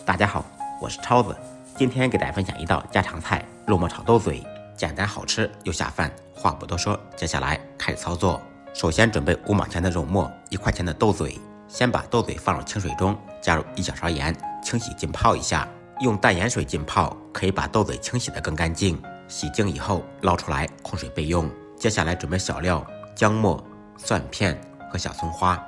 大家好，我是超子，今天给大家分享一道家常菜——肉末炒豆嘴，简单好吃又下饭。话不多说，接下来开始操作。首先准备5毛钱的肉末，1块钱的豆嘴。先把豆嘴放入清水中，加入1小勺盐，清洗浸泡一下。用淡盐水浸泡，可以把豆嘴清洗得更干净。洗净以后捞出来控水备用。接下来准备小料：姜末、蒜片和小葱花。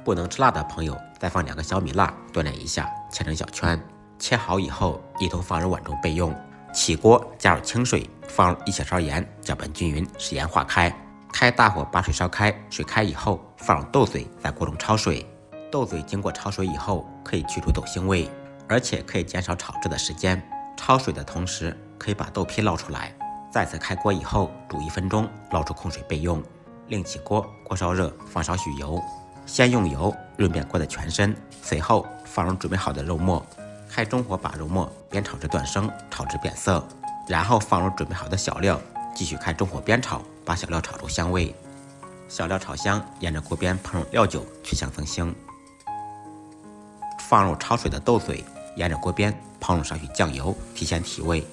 不能吃辣的朋友，再放2个小米辣锻炼一下，切成小圈。切好以后，一同放入碗中备用。起锅加入清水，放入1小勺盐，搅拌均匀，使盐化开。开大火把水烧开，水开以后放入豆嘴，在锅中焯水。豆嘴经过焯水以后，可以去除豆腥味，而且可以减少炒制的时间。焯水的同时，可以把豆皮捞出来。再次开锅以后煮1分钟，捞出控水备用。另起锅，锅烧热，放少许油。先用油润遍锅的全身，随后放入准备好的肉末，开中火把肉末煸炒至断生，炒至变色，然后放入准备好的小料，继续开中火煸炒，把小料炒出香味。小料炒香，沿着锅边烹入料酒，去香增腥。放入焯水的豆嘴，沿着锅边烹入少许酱油，提鲜提味。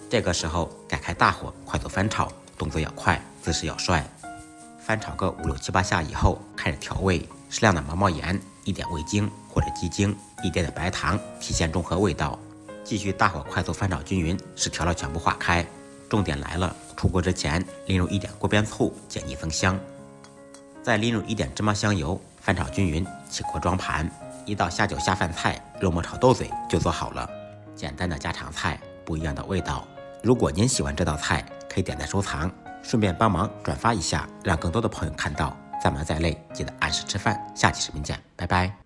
这个时候改开大火，快速翻炒，动作要快，姿势要帅。翻炒个5、6、7、8下以后，开始调味，适量的毛毛盐，1点味精或者鸡精，1点点白糖，提鲜中和味道。继续大火快速翻炒均匀，使调料全部化开。重点来了，出锅之前淋入1点锅边醋，解腻增香。再淋入1点芝麻香油，翻炒均匀，起锅装盘。一道下酒下饭菜——肉末炒豆嘴就做好了。简单的家常菜，不一样的味道。如果您喜欢这道菜，可以点赞收藏。顺便帮忙转发一下，让更多的朋友看到。再忙再累，记得按时吃饭。下期视频见，拜拜。